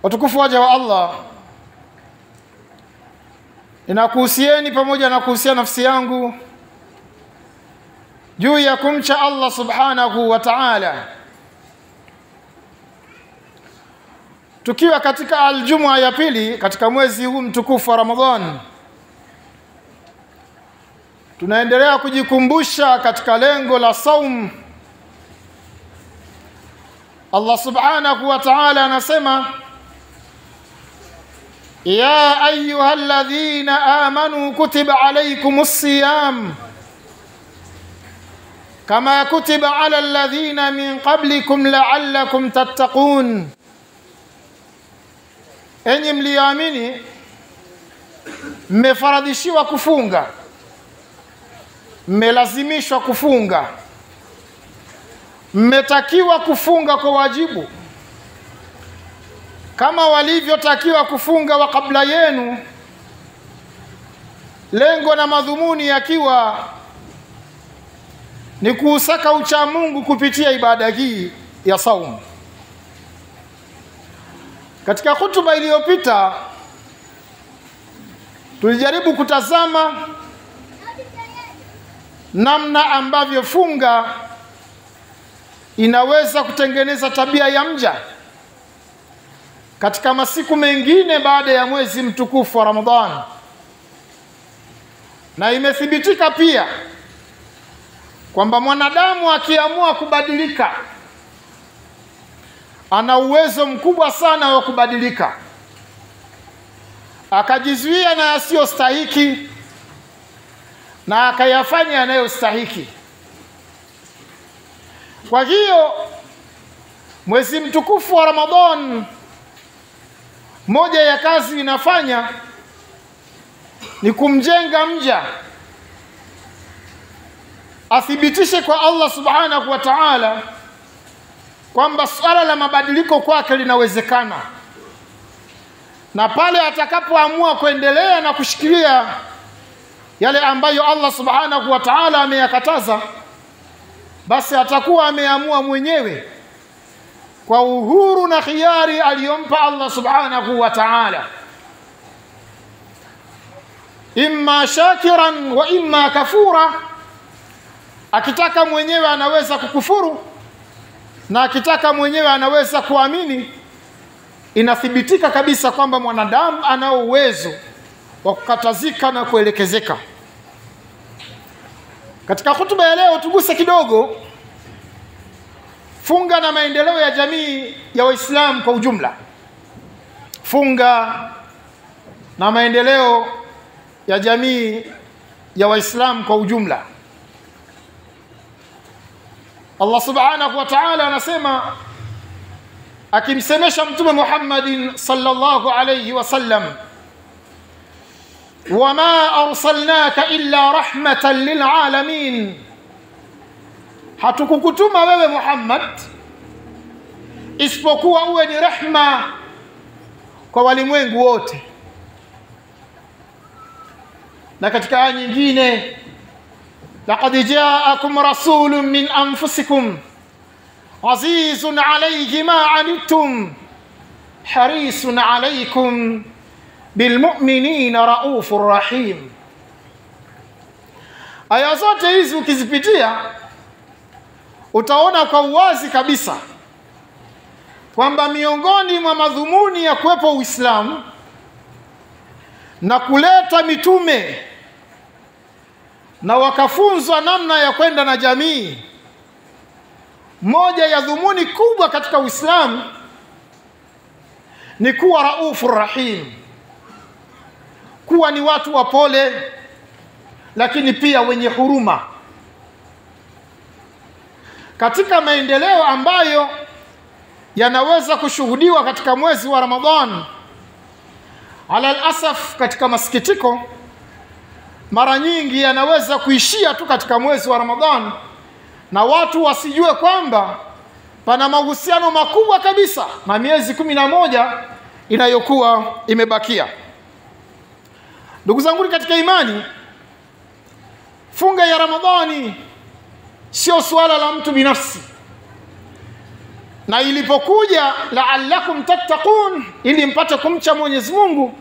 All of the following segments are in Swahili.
Watukufu waja wa Allah, ninakuhusieni pamoja na kuhusia nafsi yangu juu ya kumcha Allah subhanahu wa ta'ala, tukiwa katika aljumua ya pili katika mwezi huu mtukufu wa Ramadhan. Tunaendelea kujikumbusha katika lengo la saum. Allah subhanahu wa ta'ala anasema: ya ayyuhalladhina amanu kutiba alaykumus siyam kama kutiba ala alladhina min qablikum la'allakum tattaqun. Enyi mlioamini, mmefaradhishiwa kufunga, mmelazimishwa kufunga, mmetakiwa kufunga kwa wajibu kama walivyotakiwa kufunga wa kabla yenu, lengo na madhumuni yakiwa ni kuusaka ucha Mungu kupitia ibada hii ya saumu. Katika hutuba iliyopita tulijaribu kutazama namna ambavyo funga inaweza kutengeneza tabia ya mja katika masiku mengine baada ya mwezi mtukufu wa Ramadhan. Na imethibitika pia kwamba mwanadamu akiamua kubadilika, ana uwezo mkubwa sana wa kubadilika, akajizuia na yasiyostahiki na akayafanya yanayostahiki. Kwa hiyo mwezi mtukufu wa Ramadhan, moja ya kazi inafanya ni kumjenga mja athibitishe kwa Allah subhanahu wa ta'ala kwamba swala la mabadiliko kwake linawezekana, na pale atakapoamua kuendelea na kushikilia yale ambayo Allah subhanahu wa ta'ala ameyakataza, basi atakuwa ameamua mwenyewe kwa uhuru na khiari aliyompa Allah subhanahu wa ta'ala, imma shakiran wa imma kafura. Akitaka mwenyewe anaweza kukufuru, na akitaka mwenyewe anaweza kuamini. Inathibitika kabisa kwamba mwanadamu anao uwezo wa kukatazika na kuelekezeka. Katika hutuba ya leo tuguse kidogo funga na maendeleo ya jamii ya Waislamu kwa ujumla. Funga na maendeleo ya jamii ya Waislamu kwa ujumla. Allah subhanahu wa ta'ala anasema akimsemesha Mtume Muhammadin sallallahu alayhi wasallam: wama arsalnaka illa rahmatan lilalamin, hatukukutuma wewe Muhammad isipokuwa uwe ni rehma kwa walimwengu wote. Na katika aya nyingine: laqad ja'akum rasulun min anfusikum azizun alayhi ma anittum harisun alaykum bilmu'minina raufur rahim. Aya zote hizi ukizipitia utaona kwa uwazi kabisa kwamba miongoni mwa madhumuni ya kuwepo Uislamu na kuleta mitume na wakafunzwa namna ya kwenda na jamii, moja ya dhumuni kubwa katika Uislamu ni kuwa raufur rahim, kuwa ni watu wapole lakini pia wenye huruma. Katika maendeleo ambayo yanaweza kushuhudiwa katika mwezi wa Ramadhan, ala al-asaf, katika masikitiko, mara nyingi yanaweza kuishia tu katika mwezi wa Ramadhan na watu wasijue kwamba pana mahusiano makubwa kabisa na miezi 11 inayokuwa imebakia. Ndugu zangu katika imani, funga ya Ramadhani sio swala la mtu binafsi. Na ilipokuja la'allakum tattaqun, ili mpate kumcha Mwenyezi Mungu,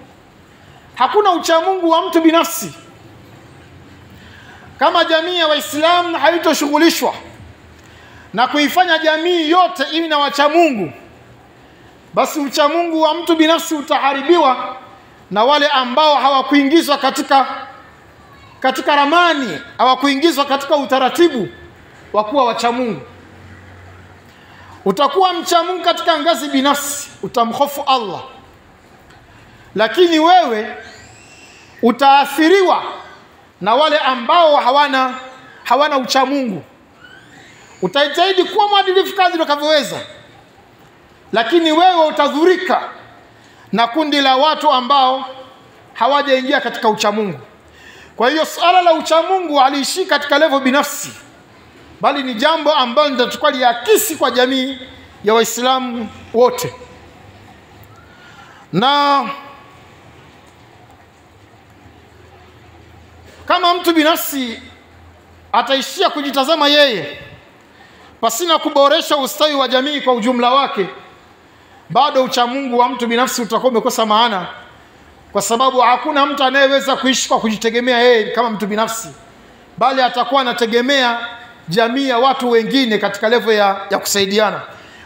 hakuna ucha Mungu wa mtu binafsi. Kama jamii ya Waislamu haitoshughulishwa na kuifanya jamii yote ili na wacha Mungu, basi ucha Mungu wa mtu binafsi utaharibiwa na wale ambao hawakuingizwa katika ramani, hawakuingizwa katika utaratibu wa kuwa wacha Mungu. Utakuwa mcha Mungu katika ngazi binafsi, utamhofu Allah, lakini wewe utaathiriwa na wale ambao hawana ucha Mungu. Utajitahidi kuwa mwadilifu kadri utakavyoweza, lakini wewe utadhurika na kundi la watu ambao hawajaingia katika ucha Mungu. Kwa hiyo swala la ucha Mungu aliishi katika level binafsi, bali ni jambo ambalo litachukua liakisi kwa jamii ya Waislamu wote. Na kama mtu binafsi ataishia kujitazama yeye pasina kuboresha ustawi wa jamii kwa ujumla wake, bado ucha Mungu wa mtu binafsi utakuwa umekosa maana, kwa sababu hakuna mtu anayeweza kuishi kwa kujitegemea yeye kama mtu binafsi, bali atakuwa anategemea jamii ya watu wengine katika level ya kusaidiana.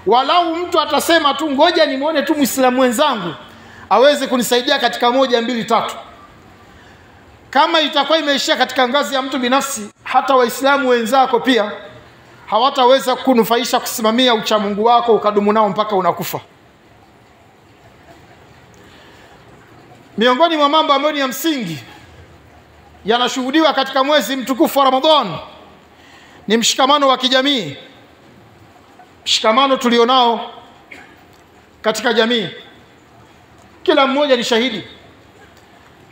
Walau mtu atasema tu ngoja nimuone tu Muislamu mwenzangu aweze kunisaidia katika 1, 2, 3. Kama itakuwa imeishia katika ngazi ya mtu binafsi, hata Waislamu wenzako pia hawataweza kunufaisha kusimamia ucha Mungu wako ukadumu nao mpaka unakufa. Miongoni mwa mambo ambayo ni ya msingi yanashuhudiwa katika mwezi mtukufu wa Ramadhan ni mshikamano wa kijamii. Mshikamano tulionao katika jamii, kila mmoja ni shahidi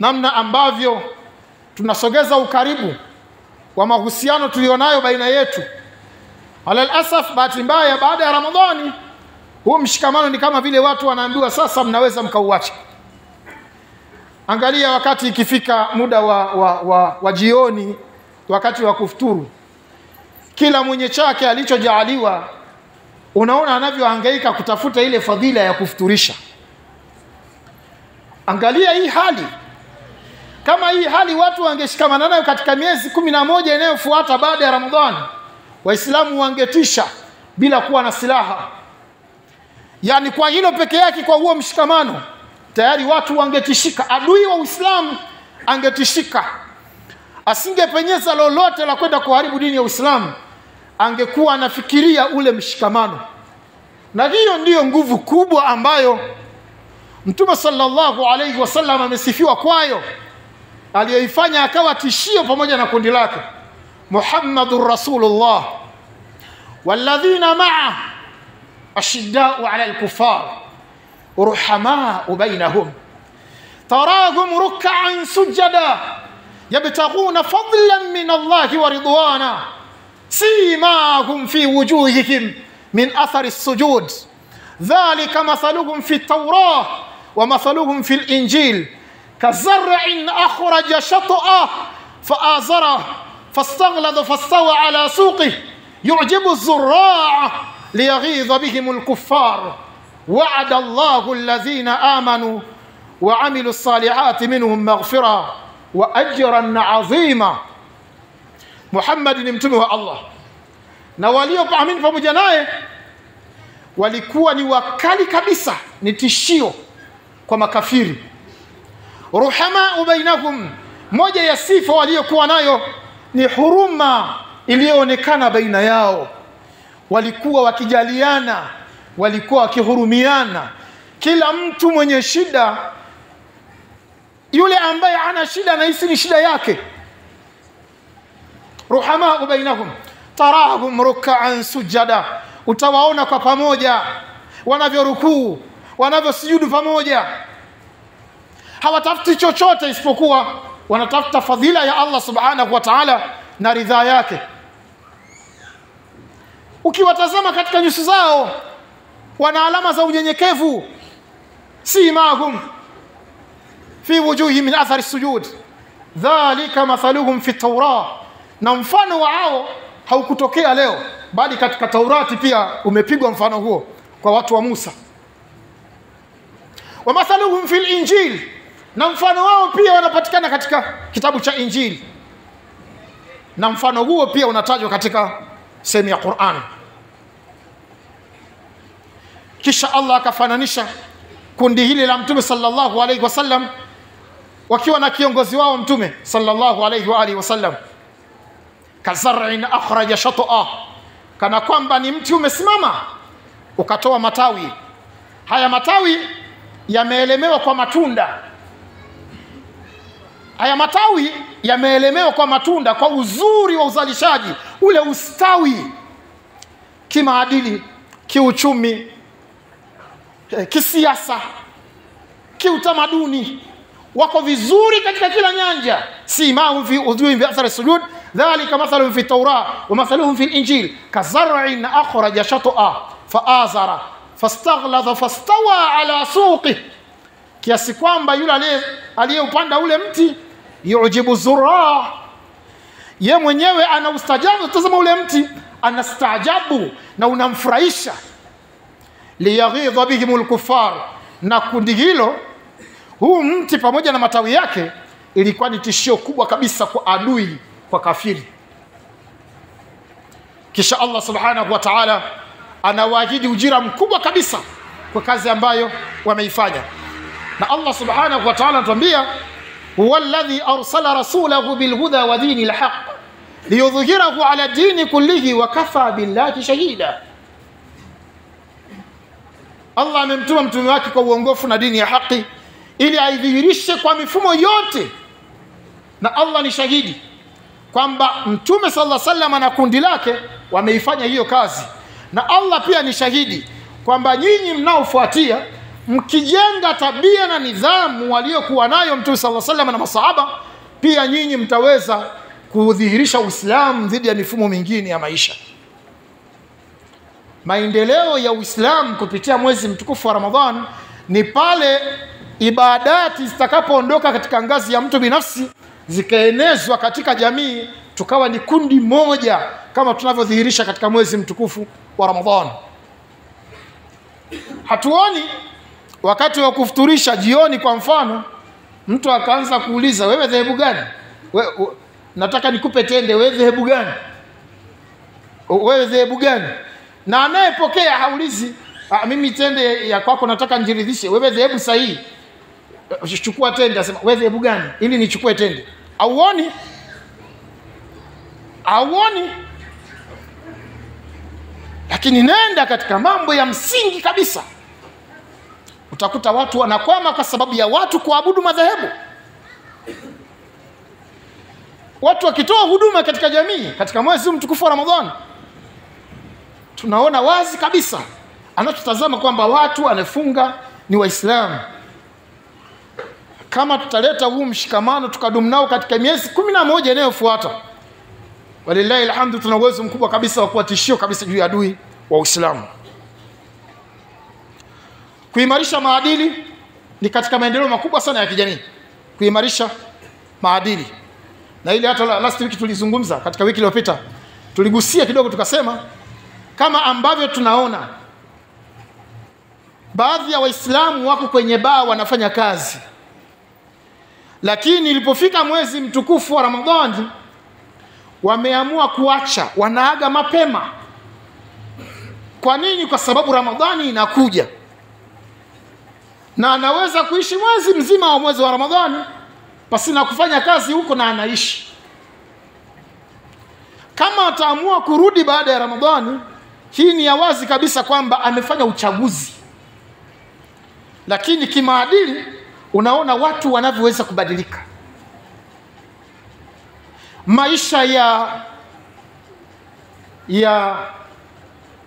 namna ambavyo tunasogeza ukaribu wa mahusiano tulionayo baina yetu. Alal asaf, bahati mbaya, baada ya Ramadhani huu mshikamano ni kama vile watu wanaambiwa sasa mnaweza mkauacha. Angalia wakati ikifika muda wa jioni, wakati wa kufuturu, kila mwenye chake alichojaaliwa, unaona anavyohangaika kutafuta ile fadhila ya kufuturisha. Angalia hii hali. Kama hii hali watu wangeshikamana nayo katika miezi 11 inayofuata baada ya Ramadhani, Waislamu wangetisha bila kuwa na silaha. Yani kwa hilo peke yake, kwa huo mshikamano, tayari watu wangetishika. Adui wa Uislamu angetishika, asingepenyeza lolote la kwenda kuharibu dini ya Uislamu, angekuwa anafikiria ule mshikamano. Na hiyo ndiyo nguvu kubwa ambayo Mtume sallallahu alayhi wasallam amesifiwa kwayo, aliyoifanya akawa tishio pamoja na kundi lake. Muhammadur Rasulullah walladhina ma'a ashidda'u 'ala al-kuffar ruhama'u bainahum tarahum ruk'an sujada yabtaghuna fadlan min Allahi wa ridwana simahum fi wujuhihim min athari as-sujud dhalika mathaluhum fi at-Taurah wa mathaluhum fi al-Injil kazar'in akhraja shat'ahu fa'azarahu فاستغلظ فاستوى على سوقه يعجب الزراع ليغيظ بهم الكفار وعد الله الذين آمنوا وعملوا الصالحات منهم مغفرة وأجرا عظيما. Muhammad ni mtume wa Allah, na walioamini pamoja naye walikuwa ni wakali kabisa, ni tishio kwa makafiri. Ruhama bainahum, moja ya sifa waliokuwa nayo ni huruma iliyoonekana baina yao. Walikuwa wakijaliana, walikuwa wakihurumiana. Kila mtu mwenye shida, yule ambaye ana shida anahisi ni shida yake. Ruhama bainahum tarahum ruk'an sujada, utawaona kwa pamoja wanavyorukuu, wanavyosujudu pamoja. Hawatafuti chochote isipokuwa wanatafuta fadhila ya Allah subhanahu wa ta'ala na ridhaa yake. Ukiwatazama katika nyuso zao, wana alama za unyenyekevu. Simahum fi wujuhi min athari sujud dhalika mathaluhum fi at-Taurah, na mfano wao haukutokea leo, bali katika Taurati pia umepigwa mfano huo. kwa watu wa Musa. Wa mathaluhum fil injil, na mfano wao pia wanapatikana katika kitabu cha Injili, na mfano huo pia unatajwa katika sehemu ya Qur'an. Kisha Allah akafananisha kundi hili la Mtume sallallahu alayhi wasallam wakiwa na kiongozi wao Mtume sallallahu alayhi wa alihi wasallam, kazar'in akhraja shat'a, kana kwamba ni mti umesimama ukatoa matawi. Haya matawi yameelemewa kwa matunda. Haya matawi yameelemewa kwa matunda, kwa uzuri wa uzalishaji, ule ustawi kimaadili, kiuchumi, kisiasa, kiutamaduni, wako vizuri katika kila nyanja. Simahum fi udhuhim bi athari sujud, dhalika mathaluhum fi tawra wa mathaluhum fi injil, kazar'in akhraja shat'a faazara fastaghladha fastawa ala suqi, kiasi kwamba yule aliyeupanda ule mti yujibu zurra, ye mwenyewe anaustajabu. Tazama ule mti anastaajabu na unamfurahisha. Liyaghidha bihimul kuffar, na kundi hilo, huu mti pamoja na matawi yake ilikuwa ni tishio kubwa kabisa kwa adui, kwa kafiri. Kisha Allah subhanahu wa ta'ala anawaahidi ujira mkubwa kabisa kwa kazi ambayo wameifanya. Na Allah subhanahu wa ta'ala anatuambia, huwa alladhi arsala rasulahu bilhuda wa dinil haqq liyudhhirahu ala dini kullihi wa kafa billahi shahida. Allah amemtuma mtume wake kwa uongofu na dini ya haki ili aidhihirishe kwa mifumo yote, na Allah ni shahidi kwamba Mtume sallallahu alaihi wasallam na kundi lake wameifanya hiyo kazi. Na Allah pia ni shahidi kwamba nyinyi mnaofuatia, mkijenga tabia na nidhamu waliokuwa nayo Mtume sallallahu alaihi wasallam na masahaba, pia nyinyi mtaweza kudhihirisha Uislamu dhidi ya mifumo mingine ya maisha. Maendeleo ya Uislamu kupitia mwezi mtukufu wa Ramadhan ni pale ibadati zitakapoondoka katika ngazi ya mtu binafsi zikaenezwa katika jamii, tukawa ni kundi moja kama tunavyodhihirisha katika mwezi mtukufu wa Ramadhan. Hatuoni wakati wa kufuturisha jioni kwa mfano mtu akaanza kuuliza, wewe dhehebu gani? Nataka nikupe tende, wewe dhehebu gani? Wewe dhehebu gani? Na anayepokea haulizi, mimi tende ya kwako nataka nijiridhishe, wewe dhehebu sahihi, chukua tende. Asema, wewe dhehebu gani ili nichukue tende? Auoni? Lakini nenda katika mambo ya msingi kabisa, utakuta watu wanakwama kwa sababu ya watu kuabudu madhehebu. Watu wakitoa huduma katika jamii katika mwezi mtukufu wa Ramadhani, tunaona wazi kabisa anatutazama kwamba watu wanafunga ni Waislamu. Kama tutaleta huu mshikamano tukadumu nao katika miezi 11 inayofuata, walillahi alhamdu, tuna uwezo mkubwa kabisa wa kuwatishio kabisa juu ya adui wa Uislamu. Kuimarisha maadili ni katika maendeleo makubwa sana ya kijamii, kuimarisha maadili. Na ile hata last week tulizungumza, katika wiki iliyopita tuligusia kidogo, tukasema kama ambavyo tunaona baadhi ya Waislamu wako kwenye baa wanafanya kazi, lakini ilipofika mwezi mtukufu wa Ramadhani wameamua kuacha, wanaaga mapema. Kwa nini? Kwa sababu Ramadhani inakuja na anaweza kuishi mwezi mzima wa mwezi wa Ramadhani pasina kufanya kazi huko, na anaishi. Kama ataamua kurudi baada ya Ramadhani, hii ni ya wazi kabisa kwamba amefanya uchaguzi. Lakini kimaadili unaona watu wanavyoweza kubadilika. Maisha ya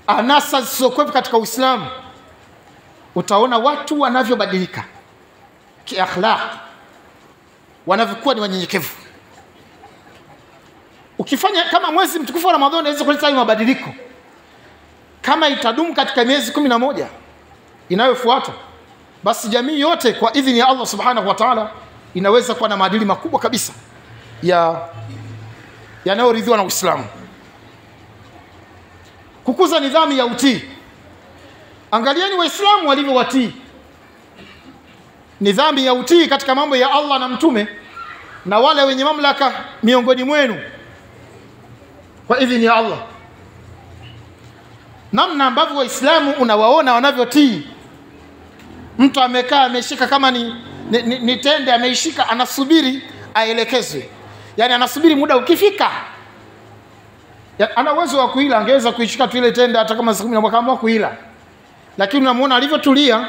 anasa zisizokuwepo katika Uislamu, utaona watu wanavyobadilika kiakhlaq, wanavyokuwa ni wanyenyekevu. Ukifanya kama mwezi mtukufu wa Ramadhani inaweza kuleta mabadiliko, kama itadumu katika miezi 11 inayofuata, basi jamii yote kwa idhini ya Allah subhanahu wa ta'ala inaweza kuwa na maadili makubwa kabisa yanayoridhiwa na Uislamu. Kukuza nidhamu ya utii. Angalieni Waislamu walivyowatii. Ni dhambi ya utii katika mambo ya Allah na mtume na wale wenye mamlaka miongoni mwenu kwa idhini ya Allah. Namna ambavyo Waislamu unawaona wanavyotii. Mtu amekaa ameshika kama ni tende ameishika, anasubiri aelekezwe. Yani anasubiri muda ukifika. Ana uwezo wa kuila, angeweza kuishika tu ile tende hata kama siku 10 akaamua kuila. Lakini unamuona alivyotulia,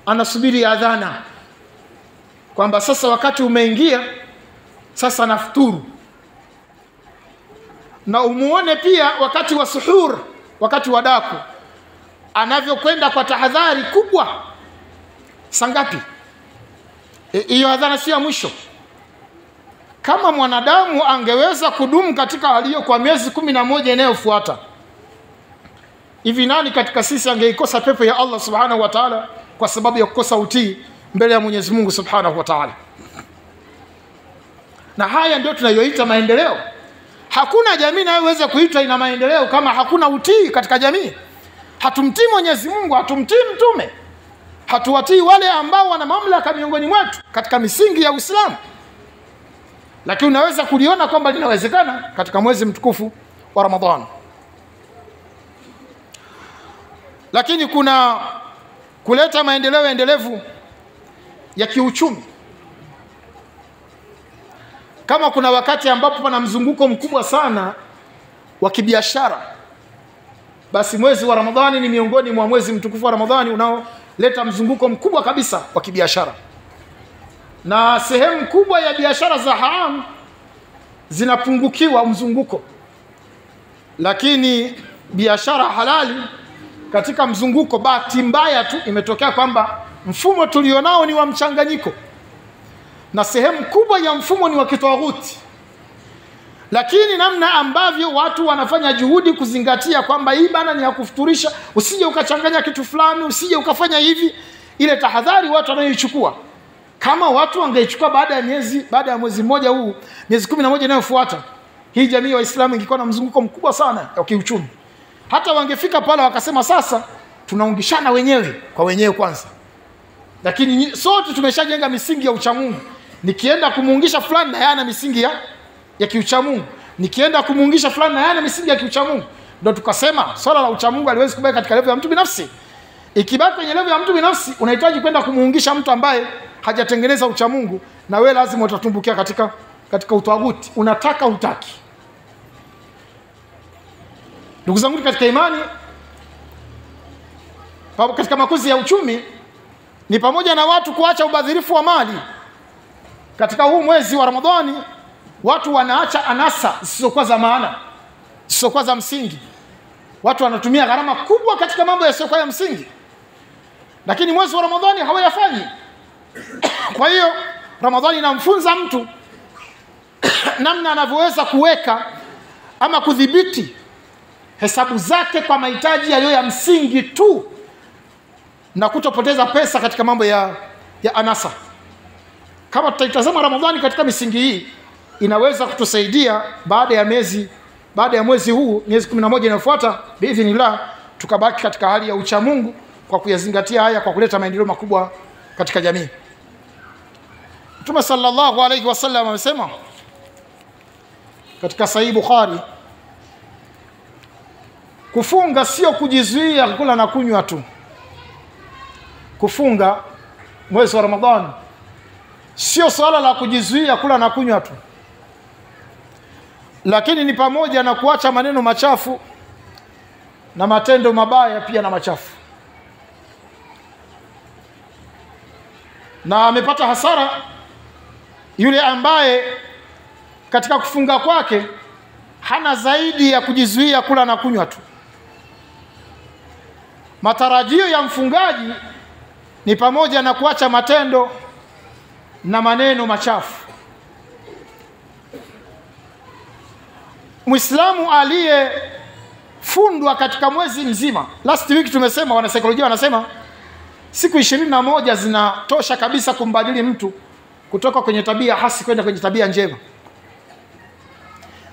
anasubiri adhana. Kwamba sasa wakati umeingia, sasa nafuturu. Na umuone pia wakati wa suhur, wakati wa daku, anavyokwenda kwa tahadhari kubwa. Sangapi? Hiyo adhana si ya mwisho. Kama mwanadamu angeweza kudumu katika hali hiyo kwa miezi 11 inayofuata, hivi nani katika sisi angeikosa pepo ya Allah subhanahu wa ta'ala kwa sababu ya kukosa utii mbele ya Mwenyezi Mungu subhanahu wa ta'ala? Na haya ndio tunayoita maendeleo. Hakuna jamii inayoweza kuitwa ina maendeleo kama hakuna utii katika jamii. Hatumtii Mwenyezi Mungu, hatumtii mtume, hatuwatii wale ambao wana mamlaka miongoni mwetu katika misingi ya Uislamu. Lakini unaweza kuliona kwamba linawezekana katika mwezi mtukufu wa Ramadhani. Lakini kuna kuleta maendeleo endelevu ya kiuchumi. Kama kuna wakati ambapo pana mzunguko mkubwa sana wa kibiashara, basi mwezi wa Ramadhani ni miongoni mwa mwezi mtukufu wa Ramadhani unaoleta mzunguko mkubwa kabisa wa kibiashara. Na sehemu kubwa ya biashara za haramu zinapungukiwa mzunguko. Lakini biashara halali katika mzunguko, bahati mbaya tu imetokea kwamba mfumo tulionao ni wa mchanganyiko. Na sehemu kubwa ya mfumo ni wa kitawuti. Lakini namna ambavyo watu wanafanya juhudi kuzingatia kwamba hii bana ni ya kufuturisha, usije ukachanganya kitu fulani, usije ukafanya hivi, ile tahadhari watu wanayoichukua. Kama watu wangeichukua baada ya mwezi mmoja huu, miezi 11 inayofuata, hii jamii ya Waislamu ingekuwa na mzunguko mkubwa sana wa kiuchumi. Hata wangefika pale wakasema sasa tunaungishana wenyewe kwa wenyewe kwanza. Lakini sote tumeshajenga misingi ya uchamungu. Nikienda kumuungisha fulani na yana misingi ya kiuchamungu, nikienda kumuungisha fulani na yana misingi ya kiuchamungu, ndio tukasema swala la uchamungu haliwezi kubaki katika level ya mtu binafsi. Ikibaki kwenye level ya mtu binafsi, unahitaji kwenda kumuungisha mtu ambaye hajatengeneza uchamungu, na wewe lazima utatumbukia katika utawuti. Unataka hutaki. Ndugu zangu katika imani, katika makuzi ya uchumi ni pamoja na watu kuacha ubadhirifu wa mali. Katika huu mwezi wa Ramadhani watu wanaacha anasa zisizokuwa za maana, zisizokuwa za msingi. Watu wanatumia gharama kubwa katika mambo yasiyokuwa ya msingi, lakini mwezi wa Ramadhani hawayafanyi. Kwa hiyo Ramadhani inamfunza mtu namna anavyoweza kuweka ama kudhibiti hesabu zake kwa mahitaji yaliyo ya msingi tu, na kutopoteza pesa katika mambo ya anasa. Kama tutaitazama Ramadhani katika misingi hii, inaweza kutusaidia baada ya mwezi huu, miezi 11 inayofuata biidhnillah, tukabaki katika hali ya uchamungu kwa kuyazingatia haya, kwa kuleta maendeleo makubwa katika jamii. Mtume sallallahu alayhi wasallam amesema katika Sahih Bukhari, kufunga sio kujizuia kula na kunywa tu. Kufunga mwezi wa Ramadhani sio swala la kujizuia kula na kunywa tu, lakini ni pamoja na kuacha maneno machafu na matendo mabaya pia na machafu. Na amepata hasara yule ambaye katika kufunga kwake hana zaidi ya kujizuia kula na kunywa tu. Matarajio ya mfungaji ni pamoja na kuacha matendo na maneno machafu. Muislamu aliyefundwa katika mwezi mzima, last week tumesema, wanasaikolojia wanasema siku 21 zinatosha kabisa kumbadili mtu kutoka kwenye tabia hasi kwenda kwenye tabia njema.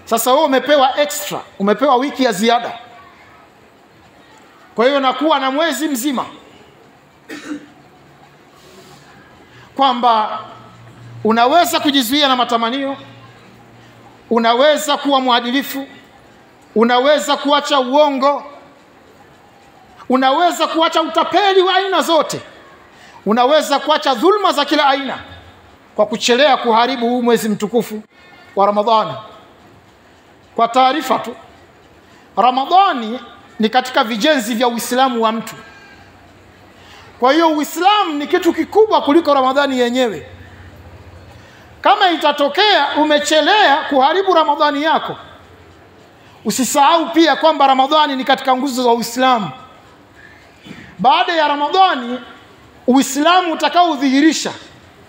Sasa wewe umepewa extra, umepewa wiki ya ziada. Kwa hiyo nakuwa na mwezi mzima kwamba unaweza kujizuia na matamanio, unaweza kuwa mwadilifu, unaweza kuacha uongo, unaweza kuacha utapeli wa aina zote, unaweza kuacha dhulma za kila aina kwa kuchelea kuharibu huu mwezi mtukufu wa Ramadhani. Kwa taarifa tu, Ramadhani ni katika vijenzi vya Uislamu wa mtu. Kwa hiyo Uislamu ni kitu kikubwa kuliko Ramadhani yenyewe. Kama itatokea umechelea kuharibu Ramadhani yako, usisahau pia kwamba Ramadhani ni katika nguzo za Uislamu. Baada ya Ramadhani, Uislamu utakaodhihirisha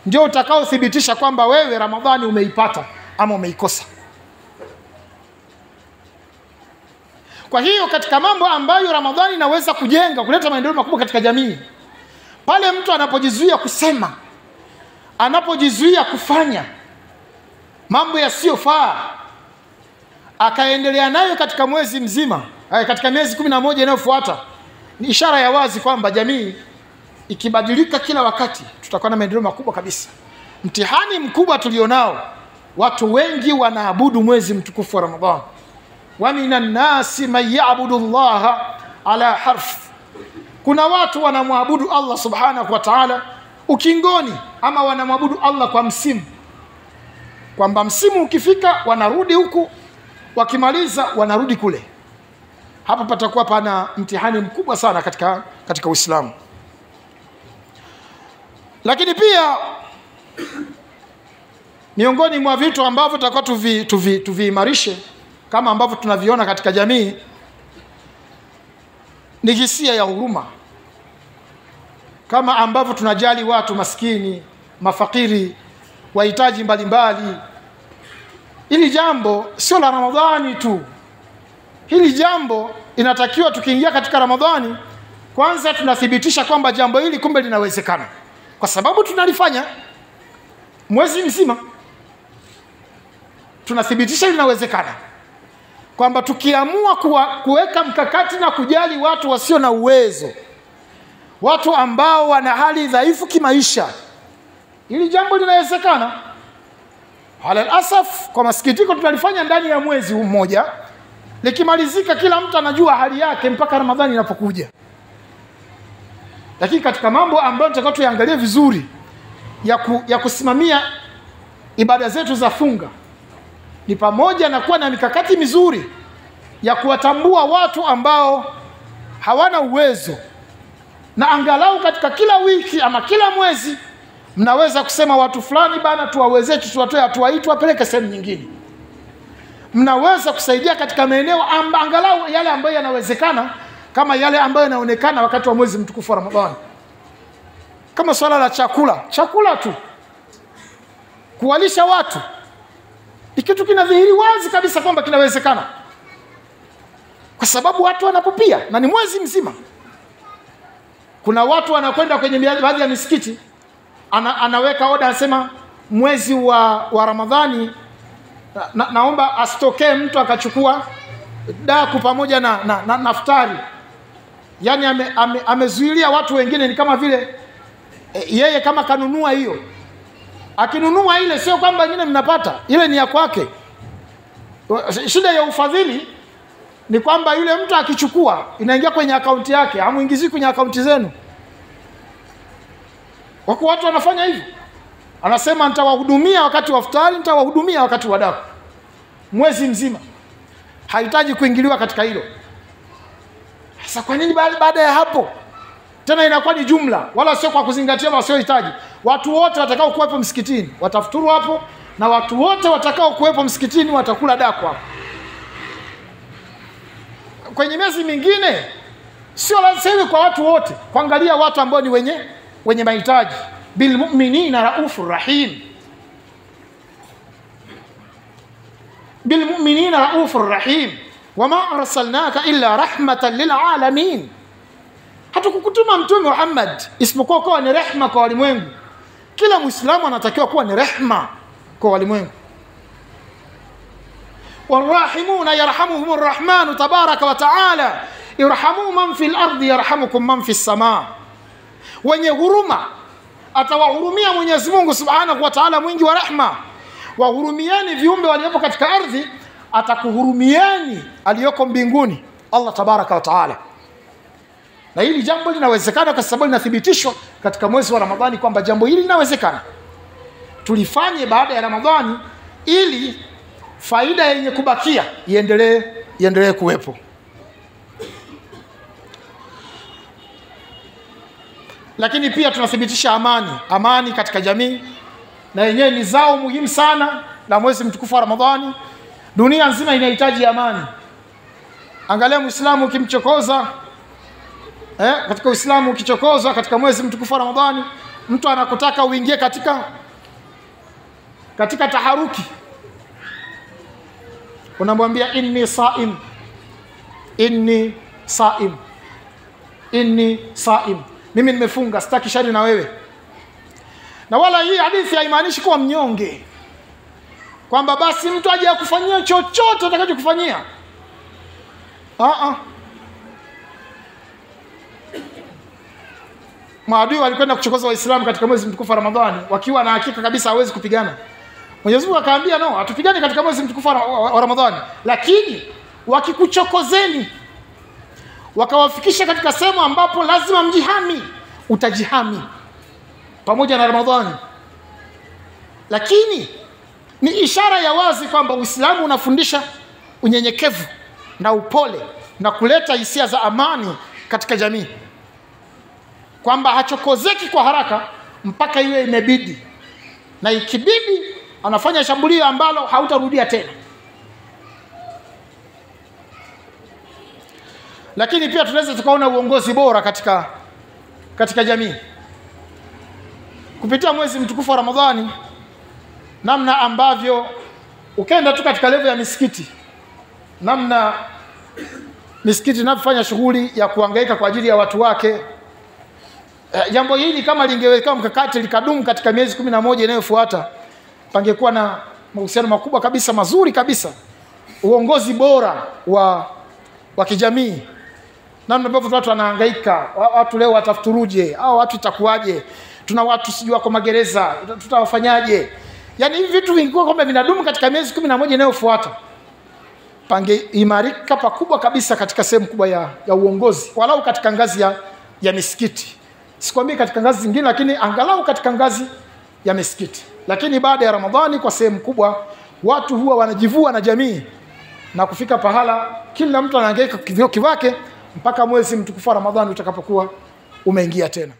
ndio utakaothibitisha kwamba wewe Ramadhani umeipata ama umeikosa. Kwa hiyo katika mambo ambayo Ramadhani inaweza kujenga, kuleta maendeleo makubwa katika jamii, pale mtu anapojizuia kusema, anapojizuia kufanya mambo yasiyofaa, akaendelea nayo katika mwezi mzima, katika miezi 11 inayofuata, ni ishara ya wazi kwamba jamii ikibadilika kila wakati tutakuwa na maendeleo makubwa kabisa. Mtihani mkubwa tulionao, watu wengi wanaabudu mwezi mtukufu wa Ramadhani. Wa minan nasi man ya'budu Allah ala harf. Kuna watu wanamwabudu Allah subhanahu wa ta'ala ukingoni, ama wanamwabudu Allah kwa msimu, kwamba msimu ukifika wanarudi huku, wakimaliza wanarudi kule. Hapa patakuwa pana mtihani mkubwa sana katika Uislamu. Lakini pia miongoni mwa vitu ambavyo tutakuwa tuviimarishe kama ambavyo tunaviona katika jamii ni hisia ya huruma. Kama ambavyo tunajali watu maskini, mafakiri, wahitaji mbalimbali. Hili jambo sio la Ramadhani tu. Hili jambo inatakiwa tukiingia katika Ramadhani, kwanza tunathibitisha kwamba jambo hili kumbe linawezekana, kwa sababu tunalifanya mwezi mzima. Tunathibitisha linawezekana kwamba tukiamua kuweka mkakati na kujali watu wasio na uwezo, watu ambao wana hali dhaifu kimaisha, hili jambo linawezekana. Halal asaf, kwa masikitiko tunalifanya ndani ya mwezi mmoja, likimalizika kila mtu anajua hali yake mpaka Ramadhani inapokuja. Lakini katika mambo ambayo tutakao tuangalie vizuri ya kusimamia ibada zetu za funga, ni pamoja na kuwa na mikakati mizuri ya kuwatambua watu ambao hawana uwezo, na angalau katika kila wiki ama kila mwezi mnaweza kusema watu fulani bana tuwawezee, tuwatoe hatua hii tuwapeleke sehemu nyingine. Mnaweza kusaidia katika maeneo angalau yale ambayo yanawezekana, kama yale ambayo yanaonekana wakati wa mwezi mtukufu wa Ramadhani. Kama swala la chakula tu, kuwalisha watu, ni kitu kinadhihiri wazi kabisa kwamba kinawezekana, kwa sababu watu wanapopia na ni mwezi mzima. Kuna watu wanakwenda kwenye baadhi ya misikiti, anaweka oda, anasema mwezi wa Ramadhani naomba asitokee mtu akachukua daku pamoja na naftari. Yani amezuilia watu wengine, ni kama vile yeye kama kanunua hiyo. Akinunua ile, sio kwamba wengine mnapata, ile ni ya kwake. Shida ya ufadhili ni kwamba yule mtu akichukua inaingia kwenye akaunti yake, hamuingizi kwenye akaunti zenu. Wako watu wanafanya hivyo. Anasema nitawahudumia wakati wa iftari, nitawahudumia wakati wa daku. Mwezi mzima. Hahitaji kuingiliwa katika hilo. Sasa kwa nini baada ya hapo tena inakuwa ni jumla, wala sio kwa kuzingatia wasiohitaji? Watu wote watakao kuwepo msikitini watafuturu hapo, na watu wote watakao kuwepo msikitini watakula daku hapo. Kwenye miezi mingine sio lazima kwa watu wote, kuangalia watu ambao ni wenye mahitaji. Bil mu'minina raufur rahim, bil mu'minina raufur rahim, wama arsalnaka illa rahmatan lil alamin. Hatukukutuma Mtume Muhammad isipokuwa kuwa ni rehma kwa walimwengu. Kila Muislamu anatakiwa kuwa ni rehma kwa walimwengu. Warahimuna yarhamuhumur rahmanu tabaraka wa taala irhamu man fil ardi yarhamukum man fis samaa, wenye huruma atawahurumia Mwenyezi Mungu Subhanahu wa Ta'ala, mwingi wa rehma. Wahurumieni viumbe waliopo katika ardhi, atakuhurumieni aliyoko mbinguni, Allah tabaraka wa Ta'ala. Na hili jambo linawezekana kwa sababu linathibitishwa katika mwezi wa Ramadhani kwamba jambo hili linawezekana. Tulifanye baada ya Ramadhani ili faida yenye kubakia iendelee kuwepo. Lakini pia tunathibitisha amani katika jamii, na yenyewe ni zao muhimu sana la mwezi mtukufu wa Ramadhani. Dunia nzima inahitaji amani. Angalia Muislamu ukimchokoza katika Uislamu, ukichokozwa katika mwezi mtukufu wa Ramadhani, mtu anakutaka uingie katika taharuki, unamwambia inni saim, mimi nimefunga, sitaki shari na wewe. Na wala hii hadithi haimaanishi kuwa mnyonge, kwamba basi mtu aje akufanyia chochote atakachokufanyia. Maadui walikwenda kuchokoza Waislamu katika mwezi mtukufu wa Ramadhani wakiwa na hakika kabisa hawezi kupigana. Mwenyezi Mungu akaambia no, hatupigane katika mwezi mtukufu wa Ramadhani, lakini wakikuchokozeni wakawafikisha katika sehemu ambapo lazima mjihami, utajihami pamoja na Ramadhani. Lakini ni ishara ya wazi kwamba Uislamu unafundisha unyenyekevu na upole na kuleta hisia za amani katika jamii, kwamba hachokozeki kwa haraka mpaka iwe imebidi, na ikibidi anafanya shambulio ambalo hautarudia tena. Lakini pia tunaweza tukaona uongozi bora katika jamii kupitia mwezi mtukufu wa Ramadhani, namna ambavyo ukenda tu katika level ya misikiti, namna misikiti inafanya shughuli ya kuhangaika kwa ajili ya watu wake. Jambo hili kama lingeweka mkakati likadumu katika miezi 11 inayofuata, pangekuwa na mahusiano makubwa kabisa, mazuri kabisa, uongozi bora wa kijamii. Namna ambavyo watu wanahangaika, watu leo watafuturuje, au watu itakuwaje, tuna watu sijui wako magereza, tutawafanyaje. Yani hivi vitu vingekuwa kwamba vinadumu katika miezi 11 inayofuata, pangeimarika pakubwa kabisa katika sehemu kubwa ya uongozi, walau katika ngazi ya misikiti. Sikwambii katika ngazi zingine, lakini angalau katika ngazi ya misikiti. Lakini baada ya Ramadhani kwa sehemu kubwa watu huwa wanajivua na jamii na kufika pahala kila mtu anahangaika kivyake mpaka mwezi mtukufu wa Ramadhani utakapokuwa umeingia tena.